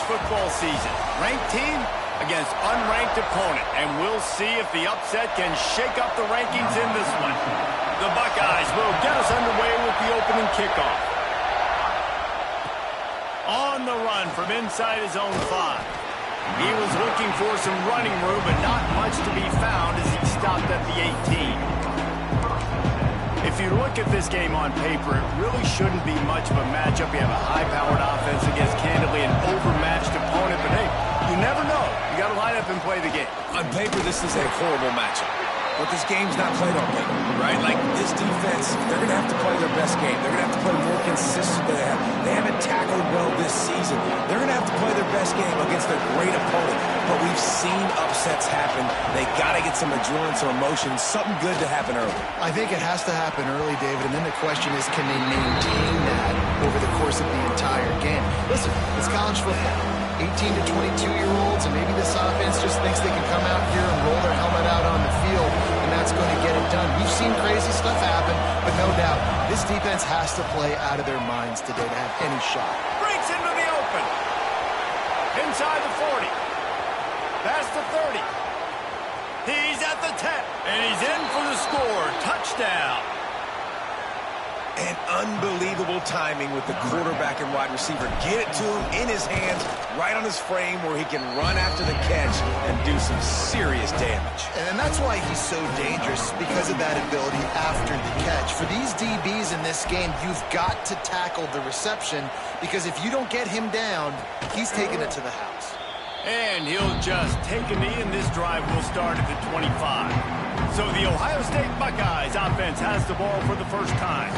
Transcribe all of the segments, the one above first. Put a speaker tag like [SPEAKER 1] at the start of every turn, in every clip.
[SPEAKER 1] football season. Ranked team against unranked opponent, and we'll see if the upset can shake up the rankings in this one. The Buckeyes will get us underway with the opening kickoff. On the run from inside his own 5. He was looking for some running room, but not much to be found as he stopped at the 18. If you look at this game on paper, it really shouldn't be much of a matchup. You have a high-powered offense against, candidly, an overmatched opponent. But, hey, you never know. You got to line up and play the game.
[SPEAKER 2] On paper, this is a horrible matchup. But this game's not played on paper, right? Like, this defense, they're going to have to play their best game. They're going to have to play more consistent than they have. They haven't tackled well this season. They're going to have to play their best game against their great opponent. But we've seen upsets happen. They got to get some adrenaline, some emotion, something good to happen early.
[SPEAKER 3] I think it has to happen early, David, and then the question is, can they maintain that over the course of the entire game? Listen, it's college football. 18 to 22-year-olds, and maybe this offense just thinks they can come out here and roll their helmet out on the field, and that's going to get it done. We've seen crazy stuff happen, but no doubt, this defense has to play out of their minds today to have any shot.
[SPEAKER 1] Breaks into the open. Inside the 40. Past the 30. He's at the 10. And he's in for the score. Touchdown.
[SPEAKER 2] And unbelievable timing with the quarterback and wide receiver. Get it to him in his hands, right on his frame where he can run after the catch and do some serious damage.
[SPEAKER 3] And that's why he's so dangerous, because of that ability after the catch. For these DBs in this game, you've got to tackle the reception, because if you don't get him down, he's taking it to the house.
[SPEAKER 1] And he'll just take a knee, and this drive will start at the 25. So the Ohio State Buckeyes offense has the ball for the first time.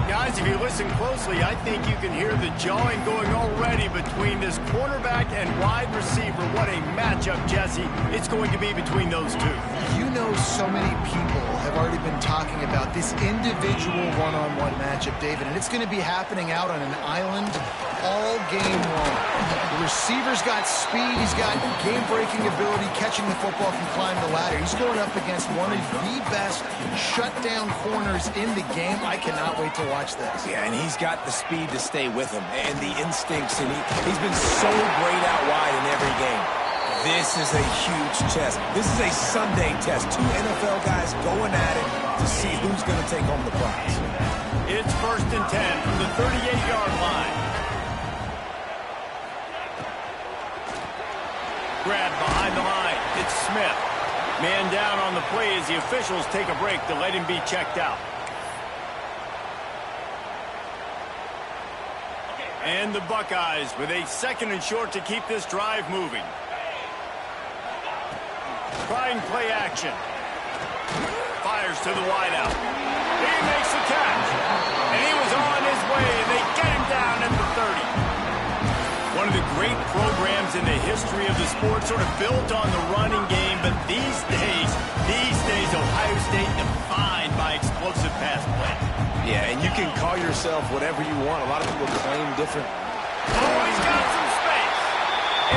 [SPEAKER 1] Guys, if you listen closely, I think you can hear the jawing going already between this quarterback and wide receiver. What a matchup, Jesse, it's going to be between those two.
[SPEAKER 3] You know, so many people have already been talking about this individual one-on-one matchup, David, and it's going to be happening out on an island all game long. The receiver's got speed, he's got game-breaking ability, catching the football from climbing the ladder. He's going up against one of the best shutdown corners in the game. I cannot wait to watch this.
[SPEAKER 2] Yeah, and he's got the speed to stay with him and the instincts, and he's been so great out wide in every game. This is a huge test. This is a Sunday test. Two NFL guys going at it to see who's going to take home the prize.
[SPEAKER 1] It's 1st and 10 from the 38-yard line. Grab behind the line. It's Smith. Man down on the play as the officials take a break to let him be checked out. And the Buckeyes with a 2nd and short to keep this drive moving. Trying play action. Fires to the wideout. He makes the catch. And he was on his way, and they get him down at the 30. One of the great programs in the history of the sport, sort of built on the running game, but these days, Ohio State defined by explosive pass play.
[SPEAKER 2] Yeah, and you can call yourself whatever you want. A lot of people claim different.
[SPEAKER 1] Oh, he's got some space.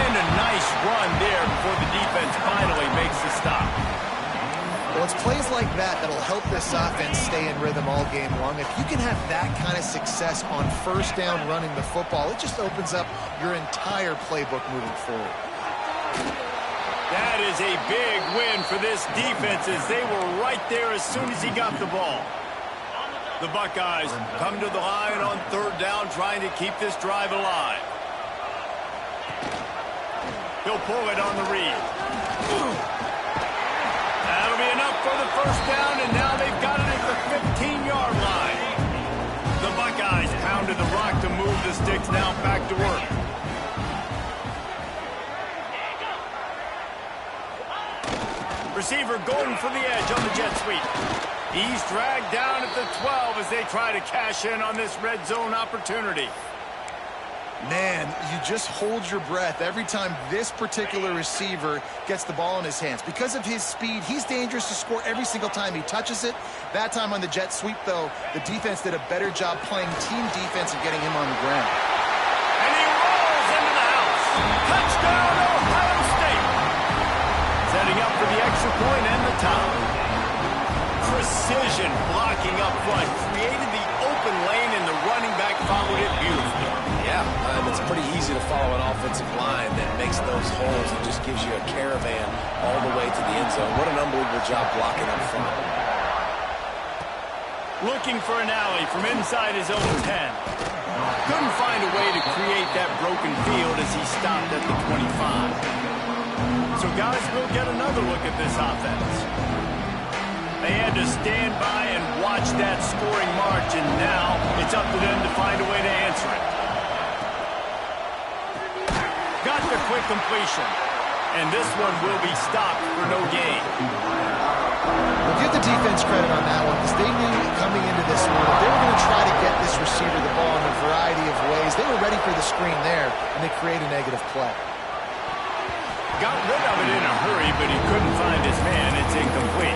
[SPEAKER 1] And a nice run there before the defense finally makes the stop.
[SPEAKER 3] Well, it's plays like that that'll help this offense stay in rhythm all game long. If you can have that kind of success on 1st down running the football, it just opens up your entire playbook moving forward.
[SPEAKER 1] That is a big win for this defense, as they were right there as soon as he got the ball. The Buckeyes come to the line on 3rd down, trying to keep this drive alive. He'll pull it on the read. That'll be enough for the 1st down, and now they've got it at the 15-yard line. The Buckeyes pounded the rock to move the sticks, now back to work. Receiver going for the edge on the jet sweep. He's dragged down at the 12 as they try to cash in on this red zone opportunity.
[SPEAKER 3] Man, you just hold your breath every time this particular receiver gets the ball in his hands. Because of his speed, he's dangerous to score every single time he touches it. That time on the jet sweep, though, the defense did a better job playing team defense and getting him on the ground.
[SPEAKER 1] And he rolls into the house. Touchdown, Ohio State. Setting up for the extra point and the tie. Precision blocking up front created the open lane, and the running back followed it beautifully. Yeah,
[SPEAKER 2] Yeah, it's pretty easy to follow an offensive line that makes those holes and just gives you a caravan all the way to the end zone. What an unbelievable job blocking up front.
[SPEAKER 1] Looking for an alley from inside his own 10. Couldn't find a way to create that broken field as he stopped at the 25. So guys, we'll get another look at this offense. They had to stand by and watch that scoring march, and now it's up to them to find a way to answer it. Got the quick completion, and this one will be stopped for no gain.
[SPEAKER 3] Well, give the defense credit on that one, because they knew coming into this one that they were going to try to get this receiver the ball in a variety of ways. They were ready for the screen there, and they create a negative play.
[SPEAKER 1] Got rid of it in a hurry, but he couldn't find his man. It's incomplete.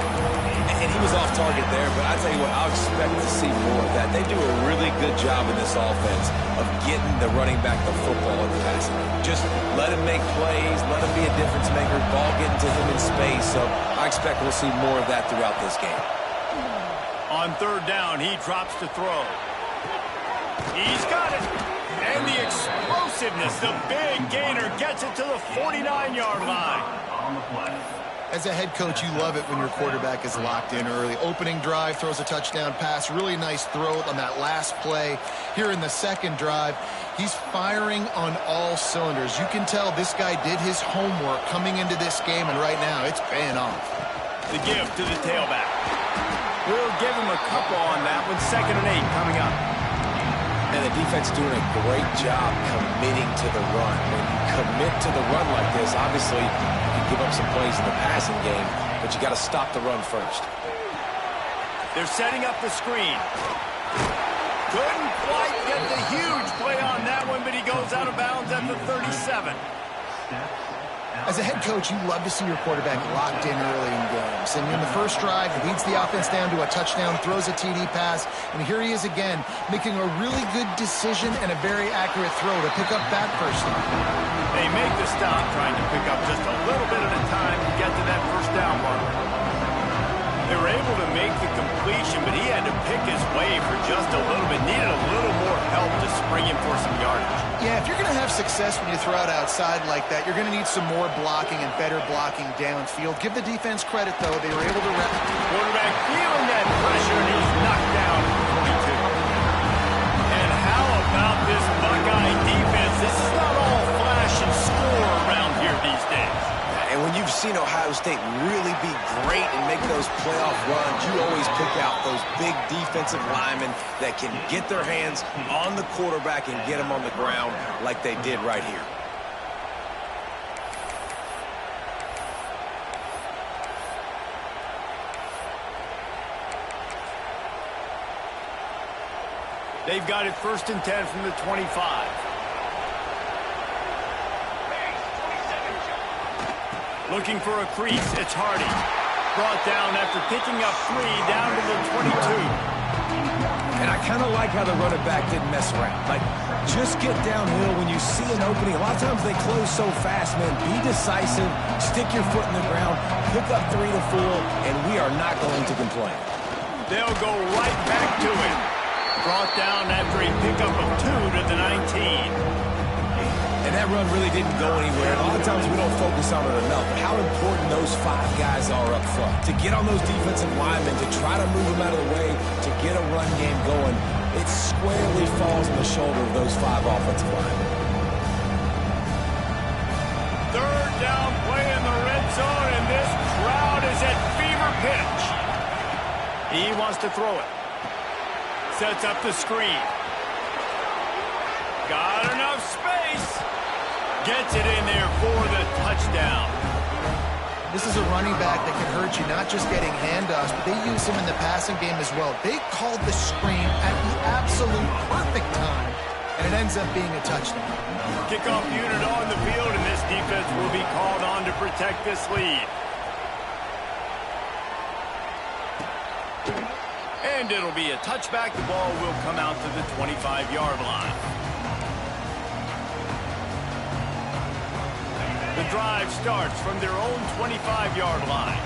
[SPEAKER 2] And he was off target there, but I tell you what, I'll expect to see more of that. They do a really good job in this offense of getting the running back the football in the passing game. Just let him make plays, let him be a difference maker, ball getting to him in space. So I expect we'll see more of that throughout this game.
[SPEAKER 1] On third down, he drops to throw. He's got it. And the explosiveness, the big gainer, gets it to the 49-yard line.
[SPEAKER 4] On the play.
[SPEAKER 3] As a head coach, you love it when your quarterback is locked in early. Opening drive, throws a touchdown pass. Really nice throw on that last play. Here in the second drive, he's firing on all cylinders. You can tell this guy did his homework coming into this game, and right now it's paying off.
[SPEAKER 1] The give to the tailback. We'll give him a couple on that one. 2nd and 8 coming up.
[SPEAKER 2] And the defense doing a great job committing to the run. When you commit to the run like this, obviously you can give up some plays in the passing game, but you got to stop the run first.
[SPEAKER 1] They're setting up the screen. Couldn't quite get the huge play on that one, but he goes out of bounds at the 37.
[SPEAKER 3] As a head coach, you love to see your quarterback locked in early in games. And in the first drive, he leads the offense down to a touchdown, throws a TD pass, and here he is again, making a really good decision and a very accurate throw to pick up that first down.
[SPEAKER 1] They make the stop, trying to pick up just a little bit at a time to get to that first down marker. They were able to make the completion, but he had to pick his way for just a little bit. Needed a little more help to spring him for some yardage.
[SPEAKER 3] Yeah, if you're going to have success when you throw it outside like that, you're going to need some more blocking and better blocking downfield. Give the defense credit, though. They were able to wrap.
[SPEAKER 1] Quarterback feeling that pressure, and he's knocked down at 22. And how about this Buckeye defense? This is not all flash and score around here these days.
[SPEAKER 2] And when you've seen Ohio State really be great and make those playoff runs, you always pick out those big defensive linemen that can get their hands on the quarterback and get him on the ground like they did right here.
[SPEAKER 1] They've got it 1st and 10 from the 25. Looking for a crease, it's Hardy. Brought down after picking up 3 down to the 22.
[SPEAKER 2] And I kind of like how the running back didn't mess around. Like, just get downhill when you see an opening. A lot of times they close so fast, man. Be decisive, stick your foot in the ground, pick up 3 to 4, and we are not going to complain.
[SPEAKER 1] They'll go right back to it. Brought down after a pickup of 2 to the 19.
[SPEAKER 2] And that run really didn't go anywhere. A lot of times we don't focus on it enough, but how important those 5 guys are up front. To get on those defensive linemen, to try to move them out of the way, to get a run game going, it squarely falls on the shoulder of those 5 offensive linemen.
[SPEAKER 1] 3rd down play in the red zone, and this crowd is at fever pitch. He wants to throw it. Sets up the screen. Got enough space. Gets it in there for the touchdown.
[SPEAKER 3] This is a running back that can hurt you, not just getting handoffs, but they use him in the passing game as well. They called the screen at the absolute perfect time, and it ends up being a touchdown.
[SPEAKER 1] Kickoff unit on the field, and this defense will be called on to protect this lead. And it'll be a touchback. The ball will come out to the 25-yard line. The drive starts from their own 25-yard line.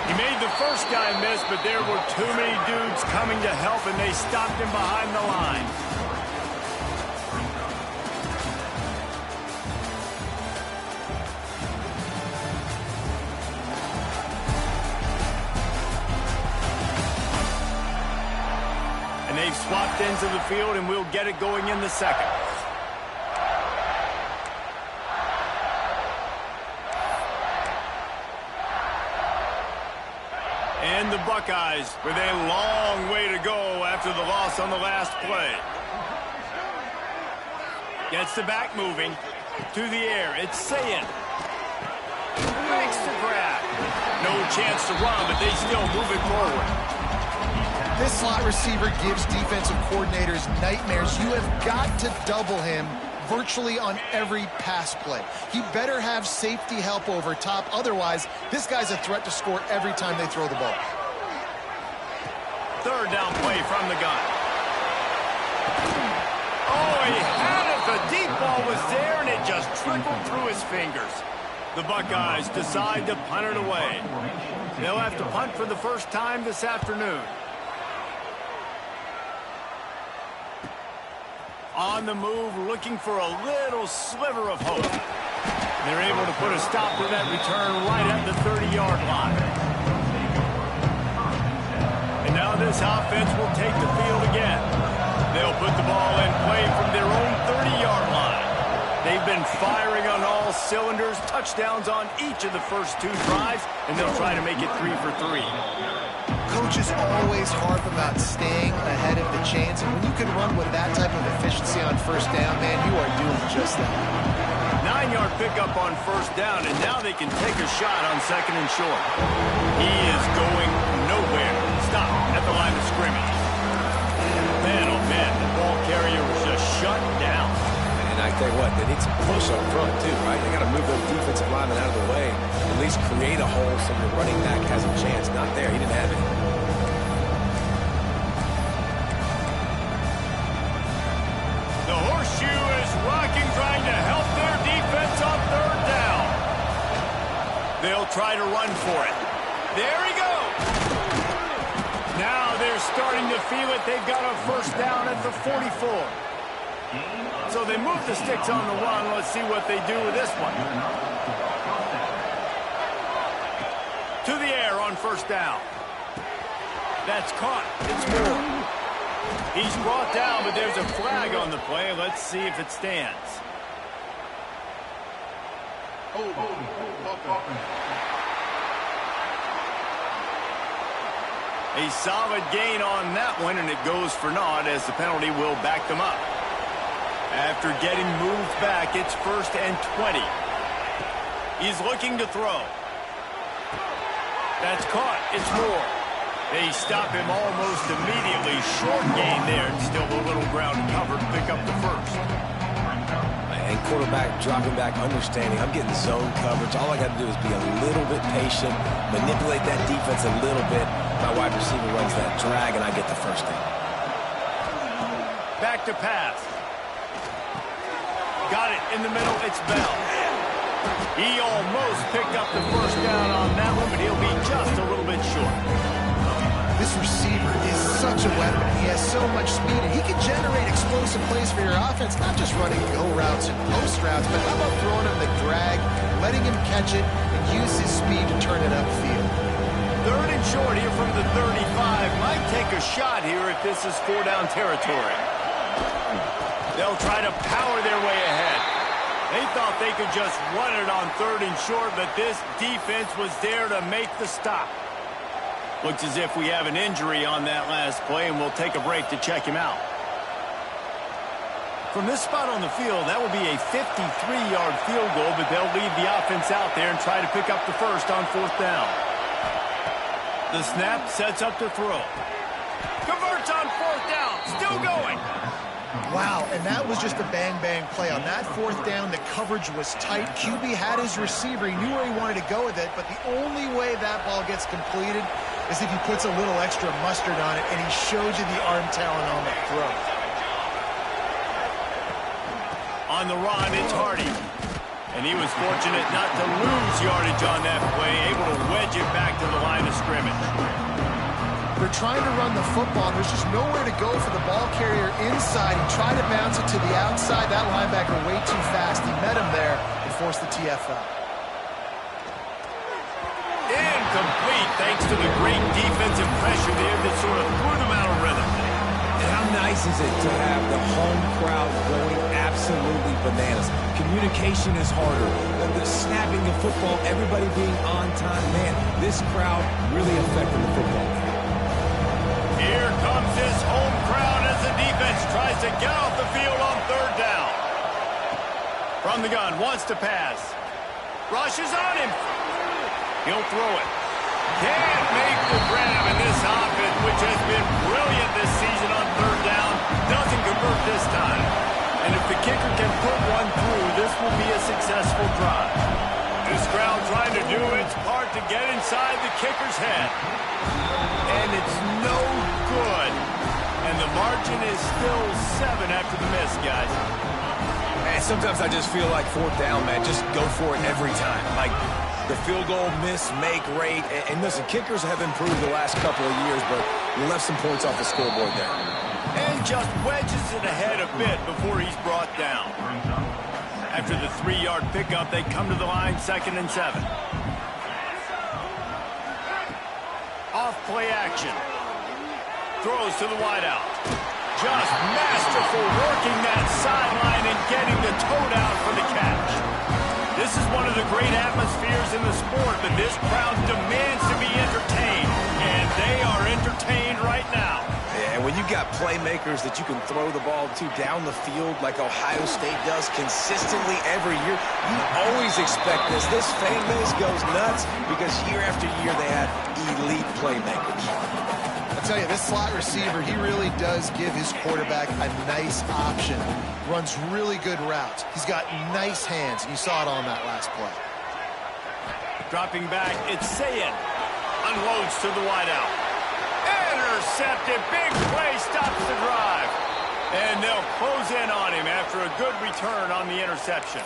[SPEAKER 1] He made the first guy miss, but there were too many dudes coming to help, and they stopped him behind the line. And they've swapped ends of the field, and we'll get it going in the second. And the Buckeyes with a long way to go after the loss on the last play. Gets the back moving to the air. It's Sayin. Makes the grab. No chance to run, but they still move it forward.
[SPEAKER 3] This slot receiver gives defensive coordinators nightmares. You have got to double him virtually on every pass play. He better have safety help over top. Otherwise, this guy's a threat to score every time they throw the ball.
[SPEAKER 1] Third down play from the gun. Oh, he had it. The deep ball was there, and it just trickled through his fingers. The Buckeyes decide to punt it away. They'll have to punt for the first time this afternoon. On the move, looking for a little sliver of hope. They're able to put a stop to that return right at the 30-yard line. And now this offense will take the field again. They'll put the ball in play from their own 30-yard line. They've been firing on all cylinders, touchdowns on each of the first two drives, and they'll try to make it 3 for 3.
[SPEAKER 3] Coaches always harp about staying ahead of the chains, and when you can run with that type of efficiency on first down, man, you are doing just that.
[SPEAKER 1] 9-yard pickup on first down, and now they can take a shot on second and short. He is going nowhere. Stop at the line of scrimmage. Man, oh man, the ball carrier was just shut down.
[SPEAKER 2] And I tell you what, they need some push up front too, right? They got to move those defensive linemen out of the way, at least create a hole so your running back has a chance. Not there. He didn't have it.
[SPEAKER 1] The horseshoe is rocking, trying to help their defense on third down. They'll try to run for it. There he goes. Now they're starting to feel it. They've got a first down at the 44. So they move the sticks on the run. Let's see what they do with this one. To the air on first down. That's caught. It's Moore. He's brought down, but there's a flag on the play. Let's see if it stands. A solid gain on that one, and it goes for naught as the penalty will back them up. After getting moved back, it's 1st and 20. He's looking to throw. That's caught. It's Moore. They stop him almost immediately. Short gain there, and still a little ground covered to pick up the first.
[SPEAKER 2] And quarterback dropping back, understanding I'm getting zone coverage. All I got to do is be a little bit patient, manipulate that defense a little bit. My wide receiver runs that drag, and I get the first down.
[SPEAKER 1] Back to pass. Got it in the middle. It's Bell. He almost picked up the first down on that one, but he'll be just a little bit short.
[SPEAKER 3] This receiver is such a weapon. He has so much speed, and he can generate explosive plays for your offense, not just running go routes and post routes, but how about throwing him the drag, letting him catch it, and use his speed to turn it upfield.
[SPEAKER 1] Third and short here from the 35. Might take a shot here if this is 4-down territory. They'll try to power their way ahead. They thought they could just run it on 3rd and short, but this defense was there to make the stop. Looks as if we have an injury on that last play, and we'll take a break to check him out. From this spot on the field, that will be a 53-yard field goal, but they'll leave the offense out there and try to pick up the first on 4th down. The snap sets up to throw. Converts on 4th down. Still going.
[SPEAKER 3] Wow, and that was just a bang-bang play. On that 4th down, the coverage was tight. QB had his receiver. He knew where he wanted to go with it, but the only way that ball gets completed is if he puts a little extra mustard on it, and he shows you the arm talent on the throw.
[SPEAKER 1] On the run, it's Hardy. And he was fortunate not to lose yardage on that play, able to wedge it back to the line of scrimmage.
[SPEAKER 3] They're trying to run the football. There's just nowhere to go for the ball carrier inside. He tried to bounce it to the outside. That linebacker way too fast. He met him there and forced the TFL.
[SPEAKER 1] Incomplete thanks to the great defensive pressure there that sort of threw them out of rhythm.
[SPEAKER 2] And how nice is it to have the home crowd going absolutely bananas? Communication is harder. The snapping the football, everybody being on time. Man, this crowd really affected the football game.
[SPEAKER 1] Here comes this home crowd as the defense tries to get off the field on third down. From the gun, wants to pass. Rushes on him. He'll throw it. Can't make the grab in this offense, which has been brilliant this season on third down. Doesn't convert this time. And if the kicker can put one through, this will be a successful drive. This crowd trying to do its part to get inside the kicker's head. And it's no good. And the margin is still 7 after the miss, guys.
[SPEAKER 2] Man, sometimes I just feel like fourth down, man. Just go for it every time. Like the field goal miss, make rate. And listen, kickers have improved the last couple of years, but we left some points off the scoreboard there.
[SPEAKER 1] And just wedges it ahead a bit before he's brought down. After the 3-yard pickup, they come to the line, 2nd and 7. Off play action. Throws to the wideout. Just masterful working that sideline and getting the toe down for the catch. This is one of the great atmospheres in the sport, but this crowd demands to be entertained, and they are entertained right now.
[SPEAKER 2] Yeah, and when you got playmakers that you can throw the ball to down the field like Ohio State does consistently every year, you always expect this. This fan base goes nuts because year after year they have elite playmakers.
[SPEAKER 3] I'll tell you, this slot receiver, he really does give his quarterback a nice option. Runs really good routes. He's got nice hands, and you saw it on that last play.
[SPEAKER 1] Dropping back, it's Sayin. Unloads to the wideout. Intercepted. Big play stops the drive. And they'll close in on him after a good return on the interception.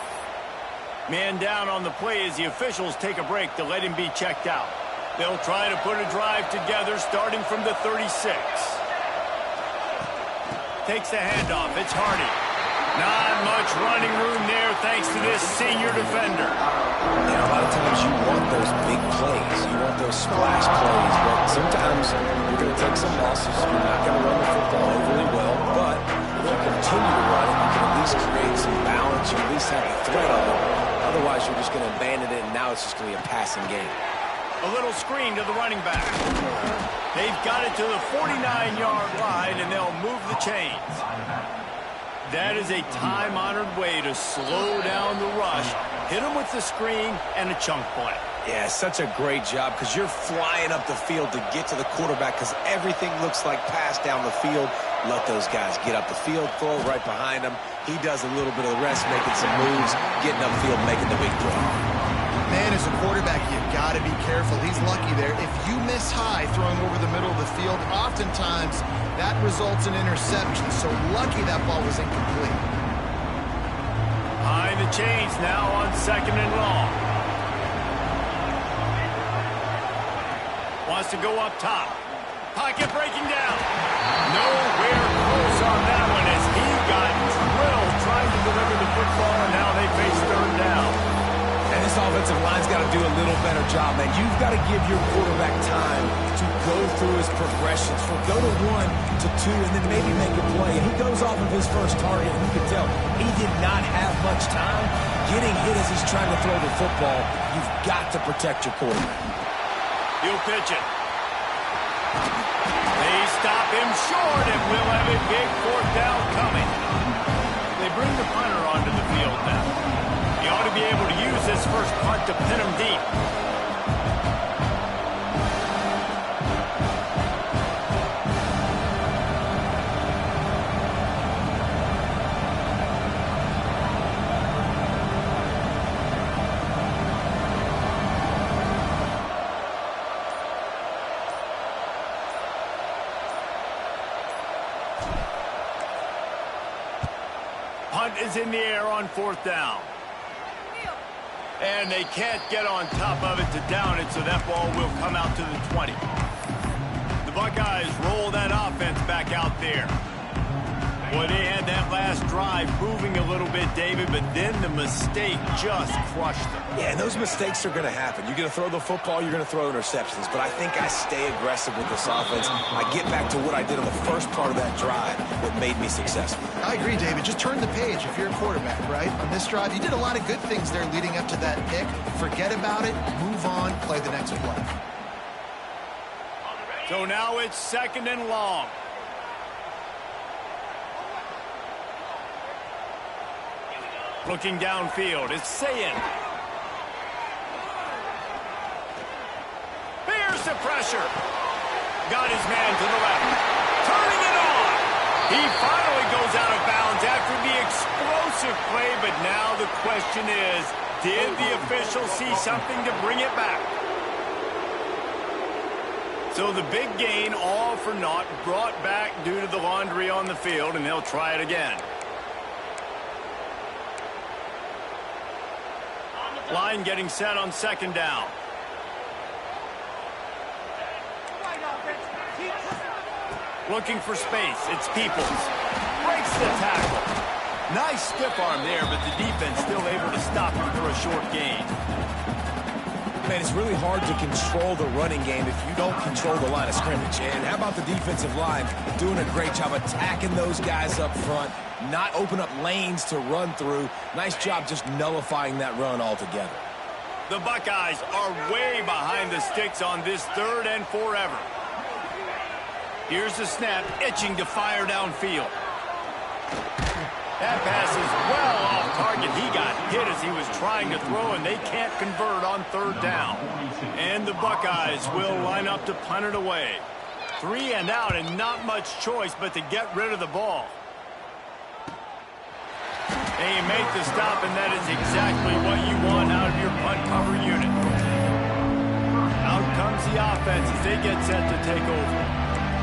[SPEAKER 1] Man down on the play as the officials take a break to let him be checked out. They'll try to put a drive together starting from the 36. Takes the handoff. It's Hardy. Not much running room there thanks to this senior defender.
[SPEAKER 2] You know, a lot of times you want those big plays. You want those splash plays. But sometimes you're going to take some losses. You're not going to run the football overly well. But if you continue to run it, you can at least create some balance. You at least have the threat of it. Otherwise, you're just going to abandon it, and now it's just going to be a passing game.
[SPEAKER 1] A little screen to the running back. They've got it to the 49-yard line, and they'll move the chains. That is a time-honored way to slow down the rush. Hit them with the screen and a chunk play.
[SPEAKER 2] Yeah, such a great job because you're flying up the field to get to the quarterback because everything looks like pass down the field. Let those guys get up the field, throw right behind him. He does a little bit of the rest, making some moves, getting upfield, making the big play.
[SPEAKER 3] Man, as a quarterback, you've got to be careful. He's lucky there. If you miss high throwing over the middle of the field, oftentimes that results in interception. So lucky that ball was incomplete.
[SPEAKER 1] Behind the chains now on 2nd and long. Wants to go up top. Pocket breaking down. Nowhere close on that one as he got drilled trying to deliver the football, and now they face third down.
[SPEAKER 2] And this offensive line's got to do a little better job, man. You've got to give your quarterback time to go through his progressions. From go to 1 to 2 and then maybe make a play. And he goes off of his first target, and you can tell he did not have much time getting hit as he's trying to throw the football. You've got to protect your quarterback.
[SPEAKER 1] He'll pitch it. They stop him short, and we'll have a big fourth down coming. They bring the punter onto the field now. He ought to be able to use this first punt to pin him deep. Punt is in the air on fourth down. And they can't get on top of it to down it, so that ball will come out to the 20. The Buckeyes roll that offense back out there. Well, they had that last drive moving a little bit, David, but then the mistake just crushed them.
[SPEAKER 2] Yeah, and those mistakes are going to happen. You're going to throw the football, you're going to throw interceptions. But I think I stay aggressive with this offense. I get back to what I did on the first part of that drive that made me successful.
[SPEAKER 3] I agree, David. Just turn the page if you're a quarterback, right? On this drive, you did a lot of good things there leading up to that pick. Forget about it, move on, play the next play.
[SPEAKER 1] So now it's 2nd and long. Looking downfield, it's Sayin. Here's the pressure. Got his man to the left. Turning it on. He finally goes out of bounds after the explosive play, but now the question is, did the official see something to bring it back? So the big gain, all for naught, brought back due to the laundry on the field, and they'll try it again. Line getting set on 2nd down. Looking for space. It's Peoples. Breaks the tackle. Nice stiff arm there, but the defense still able to stop him for a short gain.
[SPEAKER 2] Man, it's really hard to control the running game if you don't control the line of scrimmage. And how about the defensive line doing a great job attacking those guys up front, not open up lanes to run through. Nice job just nullifying that run altogether.
[SPEAKER 1] The Buckeyes are way behind the sticks on this 3rd and forever. Here's the snap, itching to fire downfield. That pass is well off target. He got hit as he was trying to throw, and they can't convert on 3rd down. And the Buckeyes will line up to punt it away. 3 and out, and not much choice but to get rid of the ball. And you make the stop, and that is exactly what you want out of your punt cover unit. Out comes the offense as they get set to take over.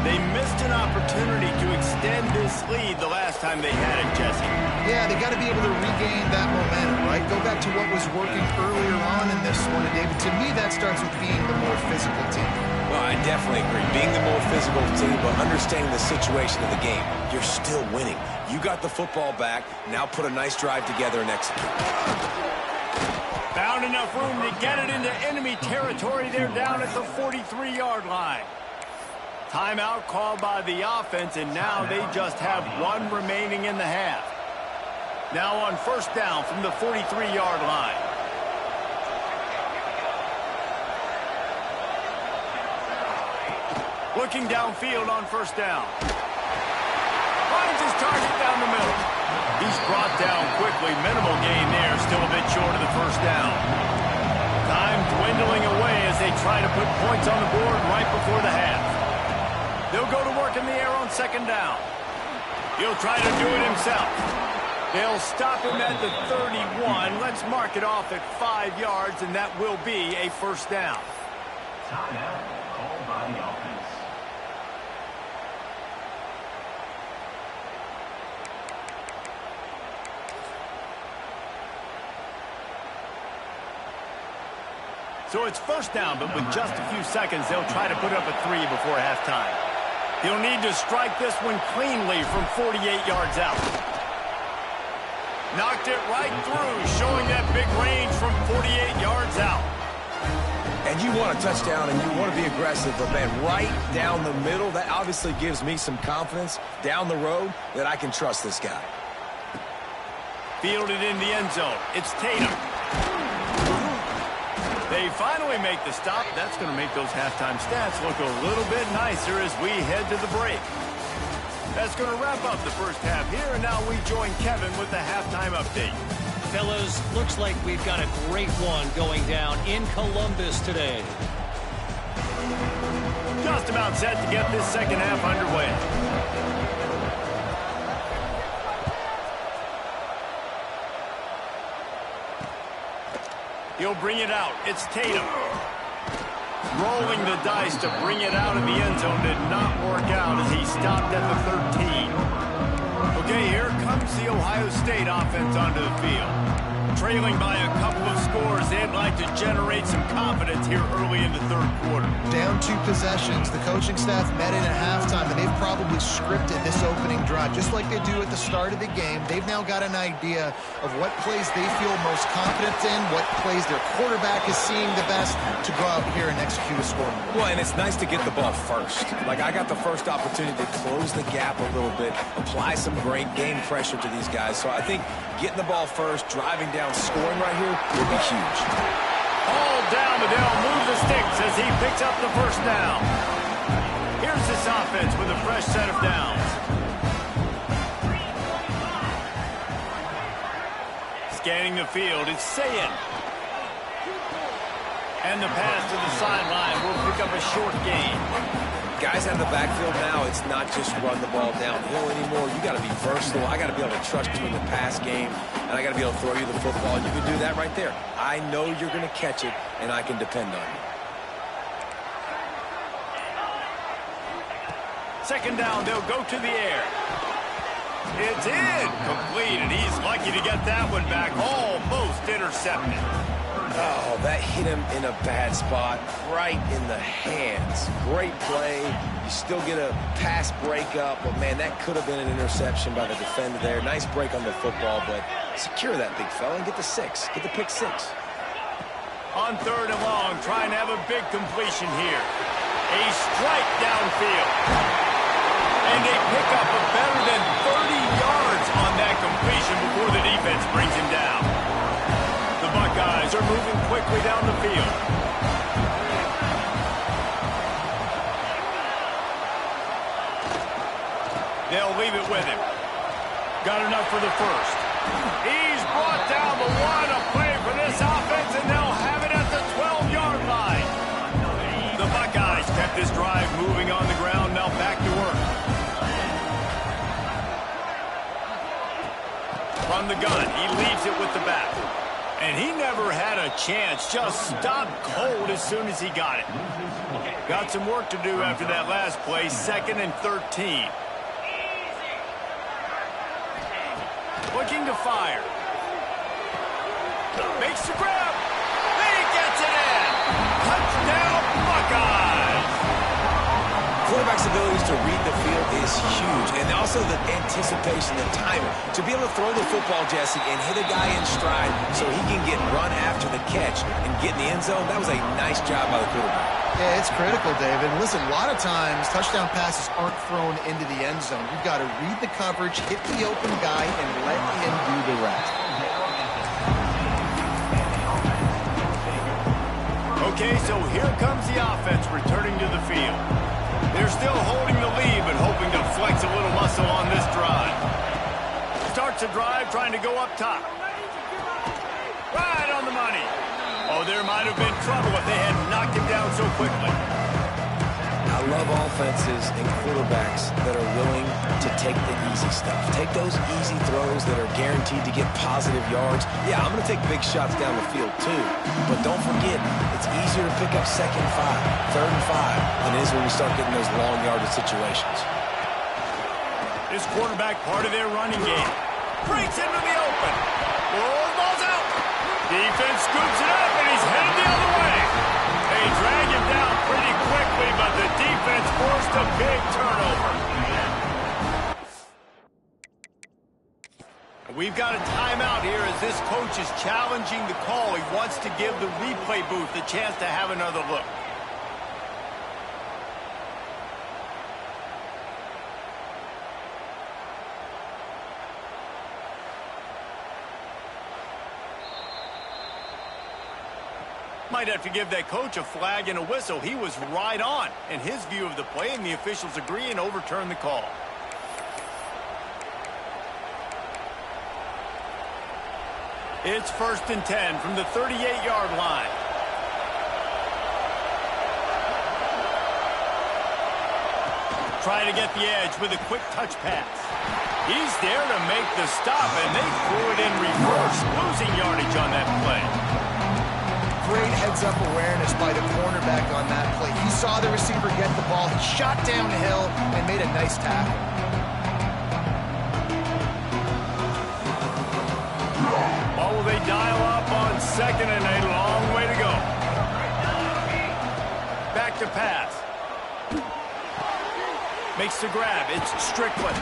[SPEAKER 1] They missed an opportunity to extend this lead the last time they had it, Jesse.
[SPEAKER 3] Yeah, they got to be able to regain that momentum, right? Go back to what was working earlier on in this one. And David, to me, that starts with being the more physical team.
[SPEAKER 2] Well, I definitely agree. Being the more physical team, but understanding the situation of the game. You're still winning. You got the football back. Now put a nice drive together and execute.
[SPEAKER 1] Found enough room to get it into enemy territory. They're down at the 43-yard line. Timeout called by the offense, and now they just have 1 remaining in the half. Now on 1st down from the 43-yard line. Looking downfield on 1st down. Finds his target down the middle. He's brought down quickly. Minimal gain there. Still a bit short of the 1st down. Time dwindling away as they try to put points on the board right before the half. They'll go to work in the air on 2nd down. He'll try to do it himself. They'll stop him at the 31. Let's mark it off at 5 yards, and that will be a 1st down.
[SPEAKER 4] Timeout called by the offense.
[SPEAKER 1] So it's 1st down, but with just a few seconds, they'll try to put up a 3 before halftime. He'll need to strike this one cleanly from 48 yards out. Knocked it right through, showing that big range from 48 yards out.
[SPEAKER 2] And you want a touchdown and you want to be aggressive, but man, right down the middle, that obviously gives me some confidence down the road that I can trust this guy.
[SPEAKER 1] Fielded in the end zone. It's Tatum. They finally make the stop. That's going to make those halftime stats look a little bit nicer as we head to the break. That's going to wrap up the 1st half here, and now we join Kevin with the halftime update.
[SPEAKER 5] Fellas, looks like we've got a great one going down in Columbus today.
[SPEAKER 1] Just about set to get this 2nd half underway. He'll bring it out. It's Tatum. Rolling the dice to bring it out of the end zone did not work out as he stopped at the 13. Okay, here comes the Ohio State offense onto the field. Trailing by a couple of scores to generate some confidence here early in the third quarter.
[SPEAKER 3] Down 2 possessions. The coaching staff met in at halftime, and they've probably scripted this opening drive. Just like they do at the start of the game, they've now got an idea of what plays they feel most confident in, what plays their quarterback is seeing the best to go out here and execute a score.
[SPEAKER 2] Well, and it's nice to get the ball first. Like, I got the first opportunity to close the gap a little bit, apply some great game pressure to these guys. So I think getting the ball first, driving down, scoring right here will be huge.
[SPEAKER 1] All down, but they'll move the sticks as he picks up the first down. Here's this offense with a fresh set of downs. Scanning the field, it's Sayin. And the pass to the sideline will pick up a short gain.
[SPEAKER 2] Guys out of the backfield now, it's not just run the ball downhill anymore. You got to be versatile. I got to be able to trust you in the pass game, and I got to be able to throw you the football, and you can do that right there. I know you're going to catch it, and I can depend on you.
[SPEAKER 1] Second down, they'll go to the air. It's in, complete, and he's lucky to get that one back, almost intercepted.
[SPEAKER 2] Oh, that hit him in a bad spot, right in the hands. Great play. You still get a pass breakup, but, man, that could have been an interception by the defender there. Nice break on the football, but secure that big fella and get the 6. Get the pick 6.
[SPEAKER 1] On third and long, trying to have a big completion here. A strike downfield. And they pick up a better than 30 yards on that completion before the defense brings him down. The Buckeyes are moving quickly down the field. They'll leave it with him. Got enough for the first. He's brought down the one. A play for this offense, and they'll have it at the 12-yard line. The Buckeyes kept this drive moving on the ground. Now back to work. From the gun, he leaves it with the back. And he never had a chance, just stopped cold as soon as he got it. Got some work to do after that last play, 2nd and 13. Looking to fire. Makes the grab. He gets it in. Touchdown, Buckeyes.
[SPEAKER 2] Quarterback's abilities to read the field is huge, and also the anticipation, the timing. To be able to throw the football, Jesse, and hit a guy in stride so he can get run after the catch and get in the end zone, that was a nice job by the quarterback.
[SPEAKER 3] Yeah, it's critical, David. Listen, a lot of times touchdown passes aren't thrown into the end zone. You've got to read the coverage, hit the open guy, and let him do the rest.
[SPEAKER 1] Okay, so here comes the offense returning to the field. They're still holding the lead, but hoping to flex a little muscle on this drive. Starts a drive trying to go up top. Right on the money. Oh, there might have been trouble if they had knocked him down so quickly.
[SPEAKER 2] I love offenses and quarterbacks that are willing to take the easy stuff. Take those easy throws that are guaranteed to get positive yards. Yeah, I'm going to take big shots down the field too. But don't forget, it's easier to pick up 2nd and 5, 3rd and 5 than it is when we start getting those long yardage situations.
[SPEAKER 1] This quarterback part of their running game. Breaks into the open. Oh, ball's out. Defense scoops it up, and he's headed the other way. They drag him down pretty quickly, but the defense forced a big turnover. We've got a timeout here as this coach is challenging the call. He wants to give the replay booth a chance to have another look. Might have to give that coach a flag and a whistle. He was right on in his view of the play, and the officials agree and overturn the call. It's 1st and 10 from the 38-yard line. Trying to get the edge with a quick touch pass. He's there to make the stop, and they threw it in reverse, losing yardage on that play.
[SPEAKER 3] Great heads-up awareness by the cornerback on that play. He saw the receiver get the ball. He shot downhill and made a nice tackle.
[SPEAKER 1] What will they dial up on 2nd and a long way to to pass. Makes the grab. It's Strickland.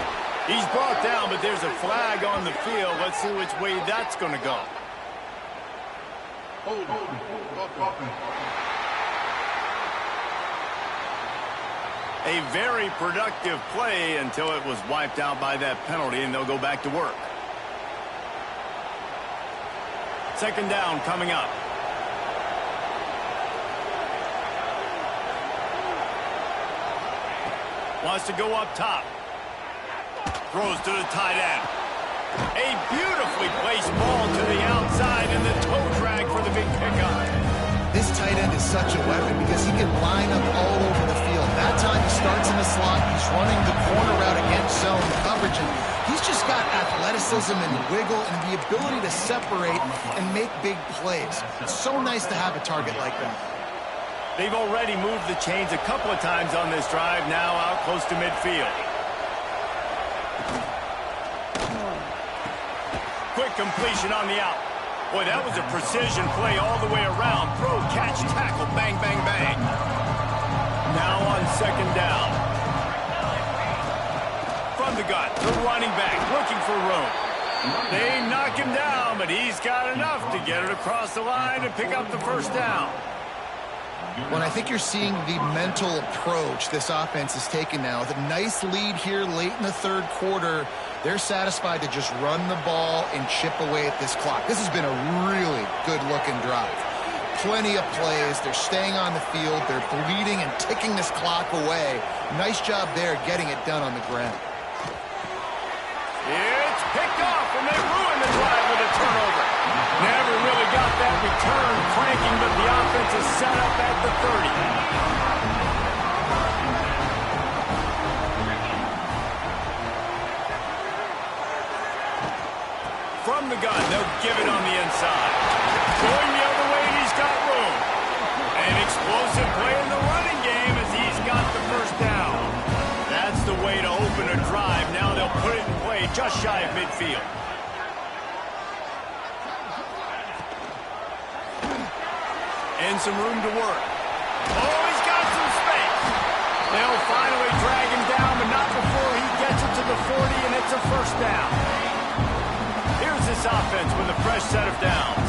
[SPEAKER 1] He's brought down, but there's a flag on the field. Let's see which way that's going to go. A very productive play until it was wiped out by that penalty, and they'll go back to work. Second down coming up. Wants to go up top. Throws to the tight end. A beautifully placed ball to the outside and the toe drag for the big pickup.
[SPEAKER 3] This tight end is such a weapon because he can line up all over the field. That time he starts in the slot. He's running the corner route against zone coverage. And he's just got athleticism and wiggle and the ability to separate and make big plays. It's so nice to have a target like that.
[SPEAKER 1] They've already moved the chains a couple of times on this drive, now out close to midfield. Quick completion on the out. Boy, that was a precision play all the way around. Throw, catch, tackle, bang, bang, bang. Now on second down. From the gun, the running back looking for room. They knock him down, but he's got enough to get it across the line and pick up the first down.
[SPEAKER 3] Well, I think you're seeing the mental approach this offense is taking now. With a nice lead here late in the third quarter, they're satisfied to just run the ball and chip away at this clock. This has been a really good-looking drive. Plenty of plays. They're staying on the field. They're bleeding and ticking this clock away. Nice job there getting it done on the ground.
[SPEAKER 1] It's picked off, and they ruin the drive with a turnover. Never really got that return cranking, but the offense is set up at the 30. From the gun, they'll give it on the inside. Going the other way, and he's got room. An explosive play in the running game as he's got the first down. That's the way to open a drive. Now they'll put it in play just shy of midfield. And some room to work. Oh, he's got some space. They'll finally drag him down, but not before he gets it to the 40, and it's a first down. Here's this offense with a fresh set of downs.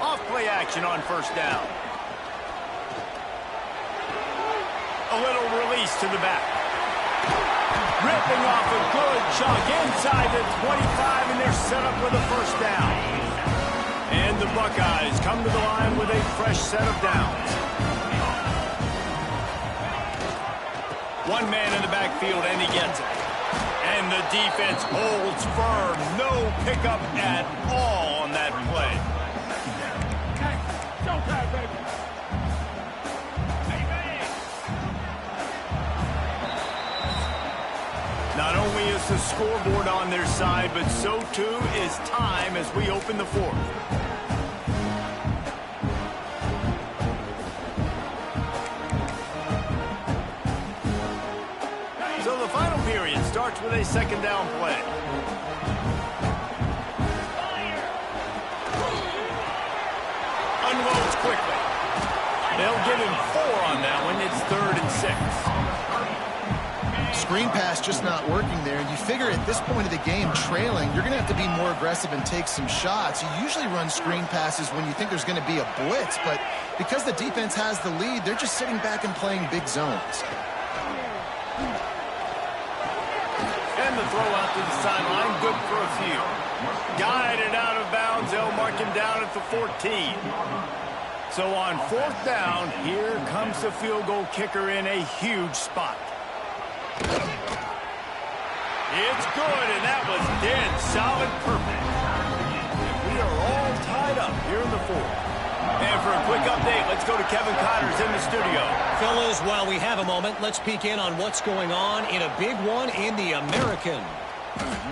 [SPEAKER 1] Off-play action on first down. A little release to the back. Ripping off a good chunk inside the 25, and they're set up with a first down. And the Buckeyes come to the line with a fresh set of downs. One man in the backfield, and he gets it. And the defense holds firm. No pickup at all on that play. Not only is the scoreboard on their side, but so too is time as we open the fourth. So the final period starts with a second down play. Unloads quickly. They'll give him 4 on that one. It's 3rd and 6.
[SPEAKER 3] Screen pass just not working there. You figure at this point of the game, trailing, you're going to have to be more aggressive and take some shots. You usually run screen passes when you think there's going to be a blitz, but because the defense has the lead, they're just sitting back and playing big zones.
[SPEAKER 1] And the throw out to the sideline, good for a few. Guided out of bounds, they'll mark him down at the 14. So on fourth down, here comes the field goal kicker in a huge spot. It's good, and that was dead solid perfect. And we are all tied up here in the fourth. And for a quick update, let's go to Kevin Connors in the studio.
[SPEAKER 5] Fellas, while we have a moment, let's peek in on what's going on in a big one in the American.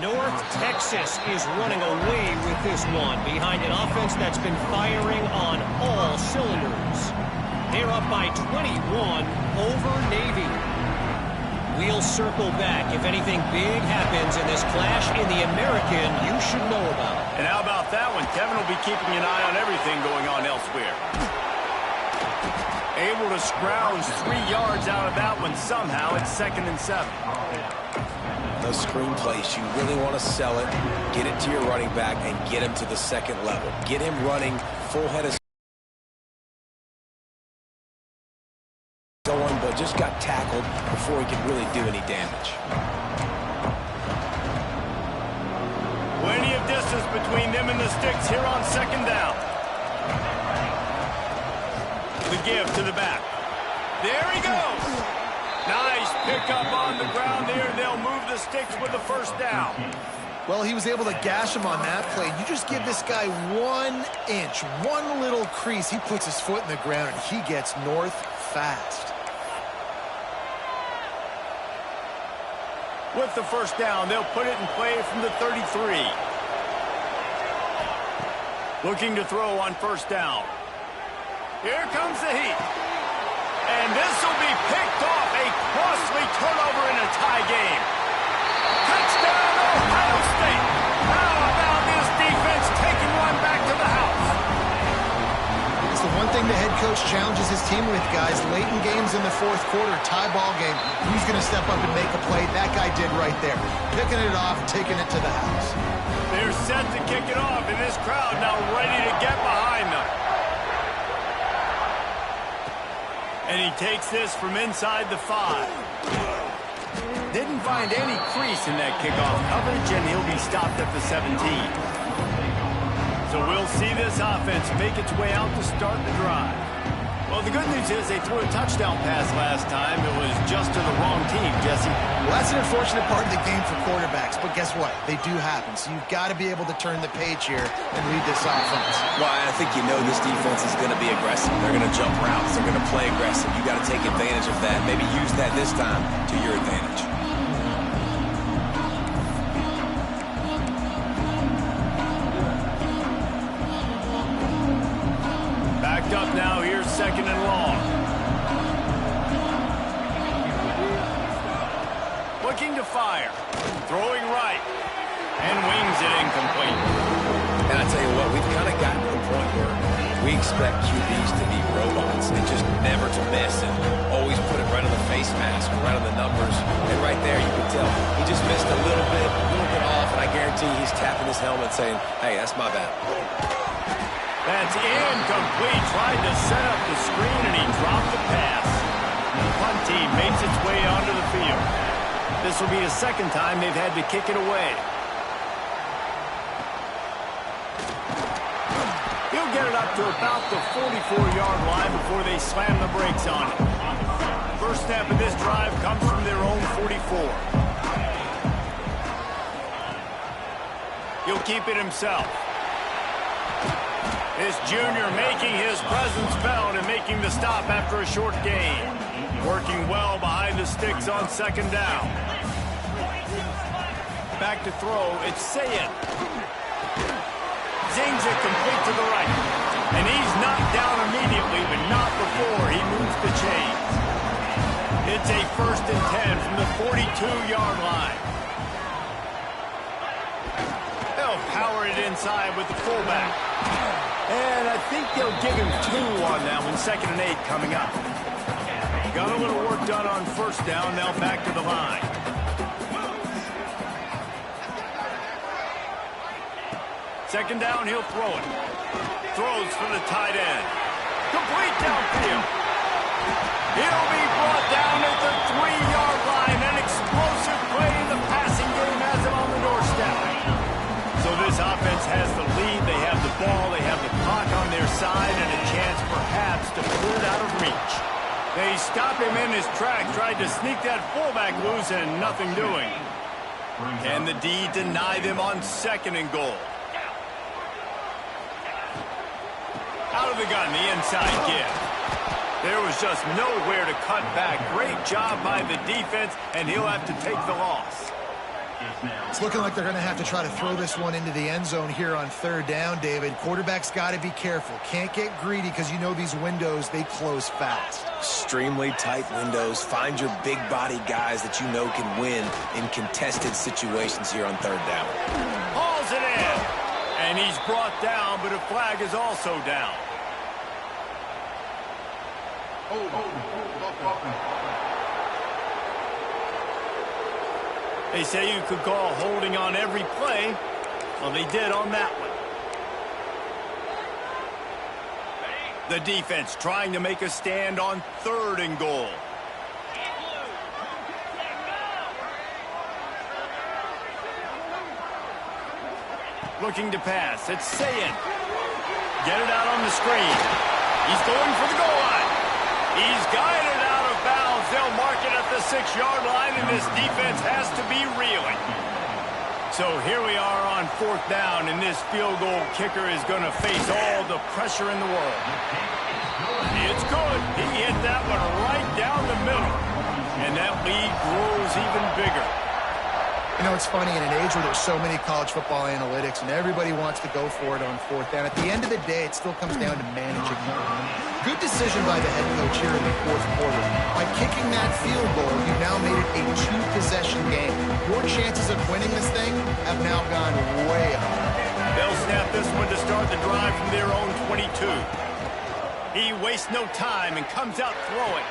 [SPEAKER 5] North Texas is running away with this one behind an offense that's been firing on all cylinders. They're up by 21 over Navy. We'll circle back. If anything big happens in this clash in the American, you should know about it.
[SPEAKER 1] And how about that one? Kevin will be keeping an eye on everything going on elsewhere. Able to scrounge 3 yards out of that one somehow. It's 2nd and 7.
[SPEAKER 2] Those screen plays, you really want to sell it, get it to your running back, and get him to the second level. Get him running full head of going, but just got tackled before he could really do any damage.
[SPEAKER 1] Plenty of distance between them and the sticks here on 2nd down. The give to the back. There he goes. Nice pickup on the ground there. They'll move the sticks with the 1st down.
[SPEAKER 3] Well, he was able to gash him on that play. You just give this guy 1 inch, one little crease. He puts his foot in the ground, and he gets north fast.
[SPEAKER 1] With the 1st down, they'll put it in play from the 33. Looking to throw on 1st down. Here comes the heat. And this will be picked off. A costly turnover in a tie game. Touchdown, Ohio State. How about this defense taking one back to the house?
[SPEAKER 3] It's the one thing the head coach challenges his team with, guys. Late in games in the 4th quarter, tie ball game. Who's going to step up and make a play? That guy did right there. Picking it off, taking it to the house.
[SPEAKER 1] They're set to kick it off, and this crowd now ready to get behind them. And he takes this from inside the 5. Didn't find any crease in that kickoff coverage, and he'll be stopped at the 17. So we'll see this offense make its way out to start the drive. Well, the good news is they threw a touchdown pass last time. It was just to the wrong team, Jesse.
[SPEAKER 3] Well, that's an unfortunate part of the game for quarterbacks, but guess what? They do happen. So you've got to be able to turn the page here and lead this offense.
[SPEAKER 2] Well, I think you know this defense is going to be aggressive. They're going to jump routes. They're going to play aggressive. You got to take advantage of that. Maybe use that this time to your advantage.
[SPEAKER 1] Backed up now. Here's 2nd and long. Looking to fire. Throwing right. And wings it incomplete.
[SPEAKER 2] And I tell you what, we've kind of gotten to the point where we expect QBs to be robots and just never to miss and always put it right on the face mask, right on the numbers. And right there, you can tell he just missed a little bit off, and I guarantee he's tapping his helmet saying, hey, that's my bad.
[SPEAKER 1] That's incomplete. Tried to set up the screen, and he dropped the pass. The punt team makes its way onto the field. This will be the 2nd time they've had to kick it away. He'll get it up to about the 44-yard line before they slam the brakes on it. First snap of this drive comes from their own 44. He'll keep it himself. This junior making his presence felt and making the stop after a short gain. Working well behind the sticks on 2nd down. Back to throw, it's Sayed. Zings it complete to the right. And he's knocked down immediately, but not before he moves the chains. It's a 1st and 10 from the 42-yard line. They'll power it inside with the fullback. And I think they'll give him 2 on that one. 2nd and 8 coming up. Got a little work done on 1st down. Now back to the line. Second down, he'll throw it. Throws for the tight end. Complete downfield. He'll be brought down at the 3-yard line. An explosive play in the passing game has him on the doorstep. So this offense has the lead. They have the ball. They have the clock on their side and a chance perhaps to put it out of reach. They stop him in his track, tried to sneak that fullback loose, and nothing doing. Can the D deny them on 2nd and goal? Out of the gun, the inside give. There was just nowhere to cut back. Great job by the defense, and he'll have to take the loss.
[SPEAKER 3] It's looking like they're going to have to try to throw this one into the end zone here on third down, David. Quarterback's got to be careful. Can't get greedy because you know these windows, they close fast.
[SPEAKER 2] Extremely tight windows. Find your big body guys that you know can win in contested situations here on third down.
[SPEAKER 1] Hauls it in. And he's brought down, but a flag is also down. They say you could call holding on every play. Well, they did on that one. The defense trying to make a stand on 3rd and goal. Looking to pass. It's Sayin. Get it out on the screen. He's going for the goal line. He's guided out of bounds. They'll mark it at the 6-yard line, and this defense has to be reeling. So here we are on 4th down, and this field goal kicker is going to face all the pressure in the world. It's good. He hit that one right down the middle, and that lead grows even bigger.
[SPEAKER 3] You know, it's funny, in an age where there's so many college football analytics and everybody wants to go for it on 4th down, at the end of the day, it still comes down to managing. Good decision by the head coach here in the 4th quarter. By kicking that field goal, you've now made it a 2-possession game. Your chances of winning this thing have now gone way up.
[SPEAKER 1] They'll snap this one to start the drive from their own 22. He wastes no time and comes out throwing.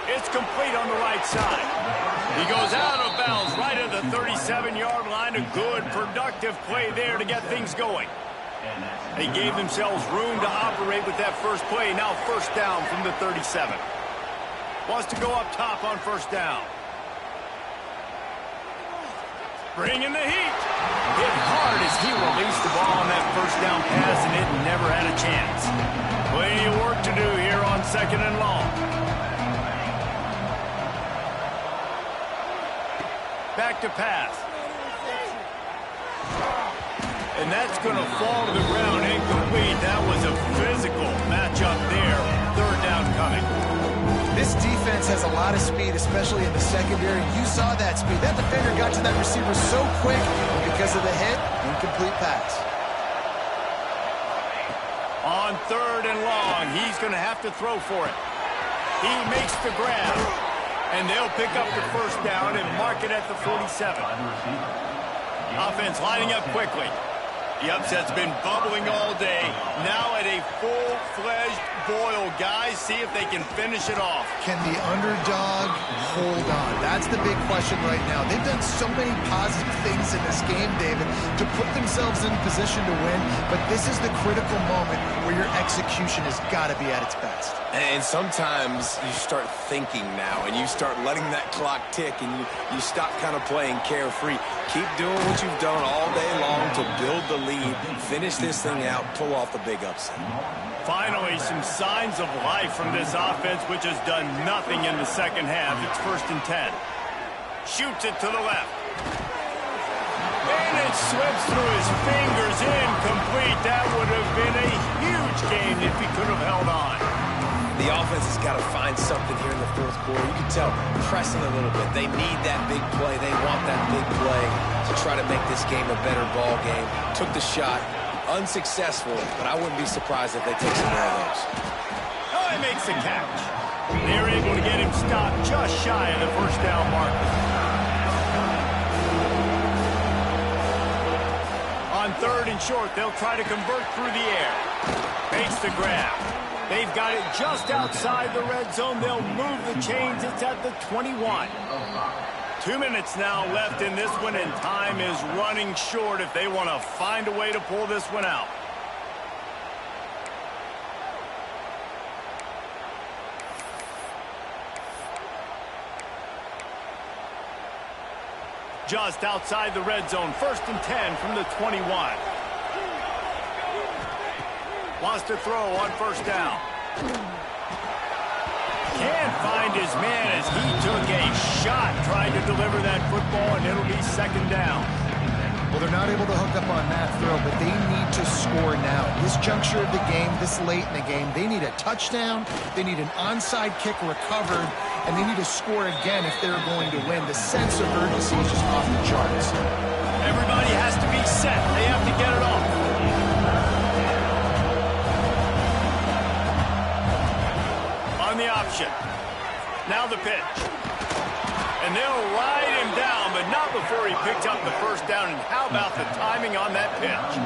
[SPEAKER 1] It's complete on the right side. He goes out of bounds right at the 37-yard line. A good, productive play there to get things going. They gave themselves room to operate with that first play. Now 1st down from the 37. Wants to go up top on 1st down. Bringing the heat. Hit hard as he released the ball on that 1st down pass, and it never had a chance. Plenty of work to do here on 2nd and long. Back to pass. And that's going to fall to the ground incomplete. That was a physical matchup there. 3rd down coming.
[SPEAKER 3] This defense has a lot of speed, especially in the secondary. You saw that speed. That defender got to that receiver so quick, and because of the hit, incomplete pass.
[SPEAKER 1] On 3rd and long, he's going to have to throw for it. He makes the grab. And they'll pick up the 1st down and mark it at the 47. Offense lining up quickly. The upset's been bubbling all day. Now at a full-fledged boil. Guys, see if they can finish it off.
[SPEAKER 3] Can the underdog hold on? That's the big question right now. They've done so many positive things in this game, David, to put themselves in position to win. But this is the critical moment where your execution has got to be at its best.
[SPEAKER 2] And sometimes you start thinking now, and you start letting that clock tick, and you stop kind of playing carefree. Keep doing what you've done all day long to build the lead, finish this thing out, pull off the big upset.
[SPEAKER 1] Finally, some signs of life from this offense, which has done nothing in the 2nd half. It's 1st and 10. Shoots it to the left. And it slips through his fingers, incomplete. That would have been a huge game if he could have held on.
[SPEAKER 2] The offense has got to find something here in the 4th quarter. You can tell, pressing a little bit. They need that big play. They want that big play to try to make this game a better ball game. Took the shot, unsuccessful, but I wouldn't be surprised if they take some more of those.
[SPEAKER 1] Oh, he makes the catch. They're able to get him stopped just shy of the 1st down mark. On 3rd and short, they'll try to convert through the air. Makes the grab. They've got it just outside the red zone. They'll move the chains. It's at the 21. 2 minutes now left in this one, and time is running short if they want to find a way to pull this one out. Just outside the red zone, 1st and 10 from the 21. Wants to throw on 1st down. Can't find his man as he took a shot trying to deliver that football, and it'll be 2nd down.
[SPEAKER 3] Well, they're not able to hook up on that throw, but they need to score now. This juncture of the game, this late in the game, they need a touchdown, they need an onside kick recovered, and they need to score again if they're going to win. The sense of urgency is just off the charts.
[SPEAKER 1] Everybody has to be set. They have to get it off. On the option. Now the pitch. And they'll ride him down, but not before he picked up the first down. And how about the timing on that pitch?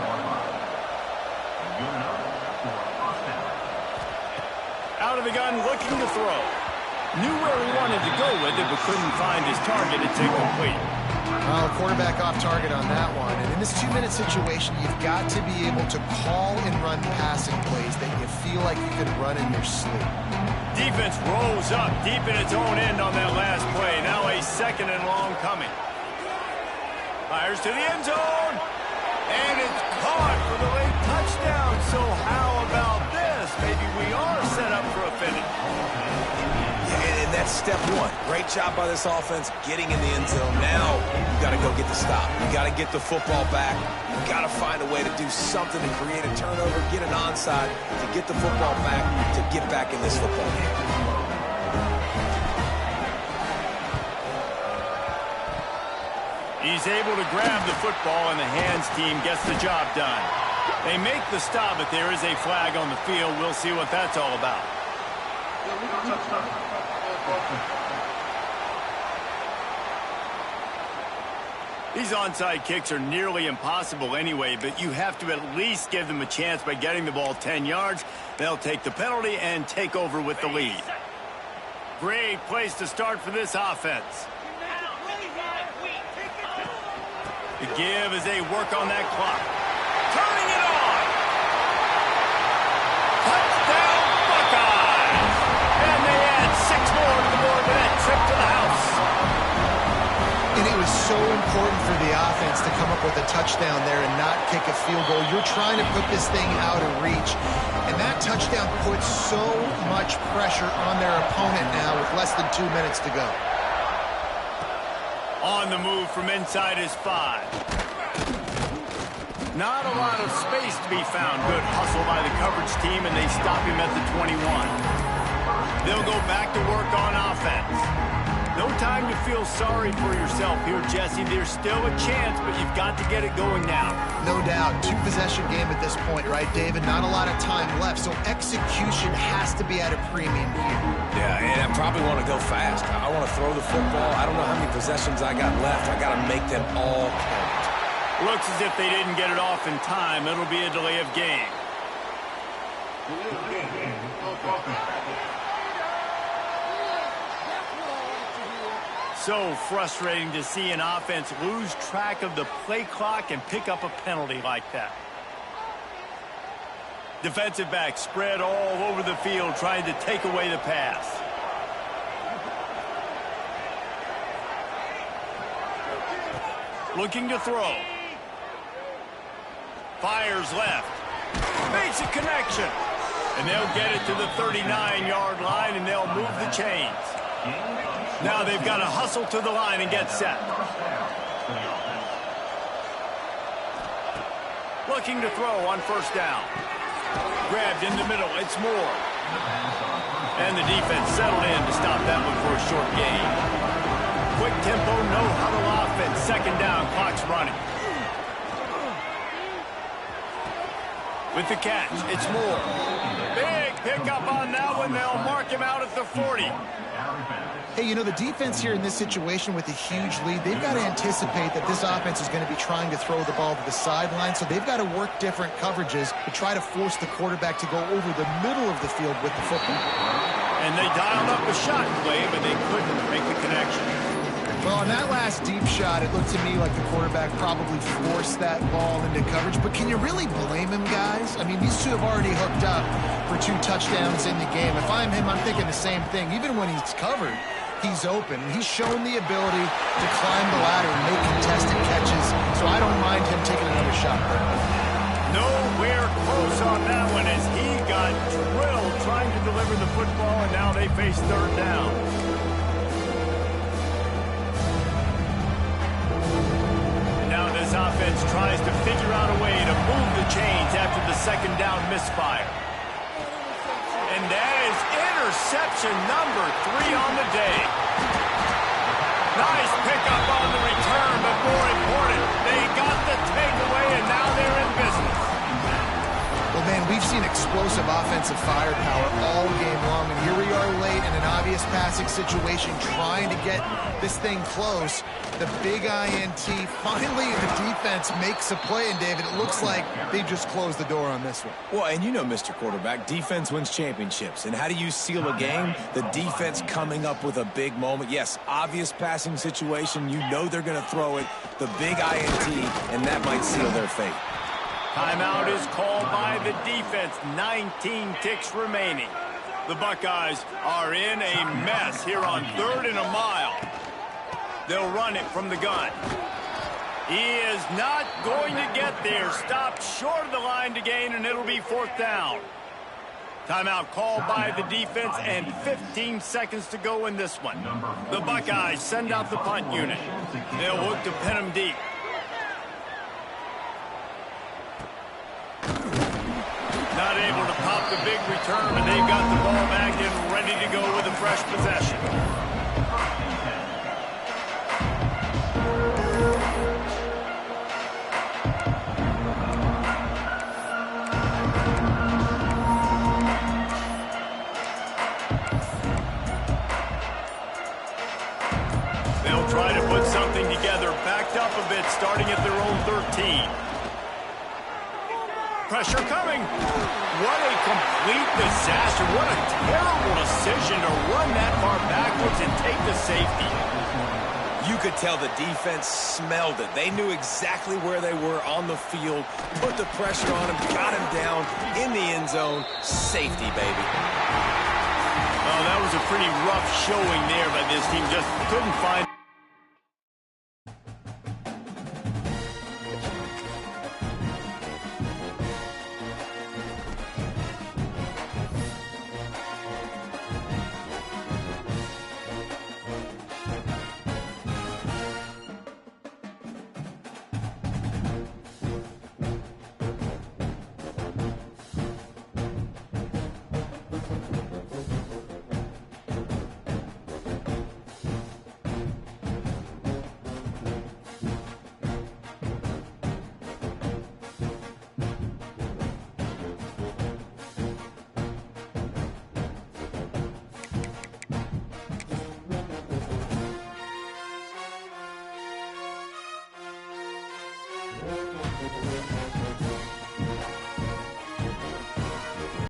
[SPEAKER 1] Out of the gun, looking to throw. Knew where he wanted to go with it, but couldn't find his target. It's incomplete.
[SPEAKER 3] Well, quarterback off target on that one. And in this 2-minute situation, you've got to be able to call and run passing plays that you feel like you can run in your sleep.
[SPEAKER 1] Defense rolls up deep in its own end on that last play. Now a 2nd and long coming. Fires to the end zone. And it's caught for the late touchdown. So how about this? Maybe we are set up for a finish.
[SPEAKER 2] And that's step one. Great job by this offense getting in the end zone. Now you got to go get the stop. You got to get the football back. You got to find a way to do something to create a turnover, get an onside, to get the football back, to get back in this football game.
[SPEAKER 1] He's able to grab the football, and the hands team gets the job done. They make the stop, but there is a flag on the field. We'll see what that's all about. These onside kicks are nearly impossible anyway, but you have to at least give them a chance by getting the ball 10 yards. They'll take the penalty and take over with the lead. Great place to start for this offense. The give as they work on that clock. Turning it on! Touchdown Buckeyes! And they add 6 more to the board with that trip to the house.
[SPEAKER 3] And it was so important for the offense to come up with a touchdown there and not kick a field goal. You're trying to put this thing out of reach. And that touchdown puts so much pressure on their opponent now with less than 2 minutes to go.
[SPEAKER 1] On the move from inside his 5. Not a lot of space to be found. Good hustle by the coverage team, and they stop him at the 21. They'll go back to work on offense. No time to feel sorry for yourself here, Jesse. There's still a chance, but you've got to get it going now.
[SPEAKER 3] No doubt. 2-possession game at this point, right, David? Not a lot of time left, so execution has to be at a premium here.
[SPEAKER 2] Yeah, and I probably want to go fast. I want to throw the football. I don't know how many possessions I got left. I got to make them all count.
[SPEAKER 1] Looks as if they didn't get it off in time. It'll be a delay of game. So frustrating to see an offense lose track of the play clock and pick up a penalty like that. Defensive back spread all over the field trying to take away the pass. Looking to throw. Fires left. Makes a connection. And they'll get it to the 39-yard line, and they'll move the chains. Now they've got to hustle to the line and get set. Looking to throw on first down. Grabbed in the middle. It's Moore. And the defense settled in to stop that one for a short gain. Quick tempo, no huddle offense. Second down, clock's running. With the catch, it's Moore. Big pickup on that one. They'll mark him out at the 40.
[SPEAKER 3] Hey, you know, the defense here in this situation with a huge lead, they've got to anticipate that this offense is going to be trying to throw the ball to the sideline, so they've got to work different coverages to try to force the quarterback to go over the middle of the field with the football.
[SPEAKER 1] And they dialed up a shot play, but they couldn't make the connection.
[SPEAKER 3] Well, on that last deep shot, it looked to me like the quarterback probably forced that ball into coverage. But can you really blame him, guys? I mean, these two have already hooked up for 2 touchdowns in the game. If I'm him, I'm thinking the same thing. Even when he's covered, he's open. He's shown the ability to climb the ladder and make contested catches. So I don't mind him taking another shot there.
[SPEAKER 1] Nowhere close on that one as he got drilled trying to deliver the football, and now they face third down. Now this offense tries to figure out a way to move the chains after the second down misfire. And that is interception number 3 on the day. Nice pickup on the return, but more important, they got the takeaway, and now they're in business.
[SPEAKER 3] Well, man, we've seen explosive offensive firepower all game long, and here we are late in an obvious passing situation trying to get this thing close. The big INT, finally the defense makes a play, and David, it looks like they just closed the door on this one.
[SPEAKER 2] Well, and you know, Mr. Quarterback, defense wins championships. And how do you seal a game? The defense coming up with a big moment. Yes, obvious passing situation. You know they're going to throw it. The big INT, and that might seal their fate.
[SPEAKER 1] Timeout is called by the defense. 19 ticks remaining. The Buckeyes are in a mess here on 3rd and a mile. They'll run it from the gun. He is not going to get there. Stopped short of the line to gain, and it'll be 4th down. Timeout called by the defense, and 15 seconds to go in this one. The Buckeyes send out the punt unit. They'll look to pin them deep. Not able to pop the big return, but they've got the ball back and ready to go with a fresh possession. They'll try to put something together, backed up a bit, starting at their own 13. Pressure coming. What a complete disaster. What a terrible decision to run that far backwards and take the safety.
[SPEAKER 2] You could tell the defense smelled it. They knew exactly where they were on the field, put the pressure on him, got him down in the end zone. Safety, baby.
[SPEAKER 1] Oh, that was a pretty rough showing there by this team. Just couldn't find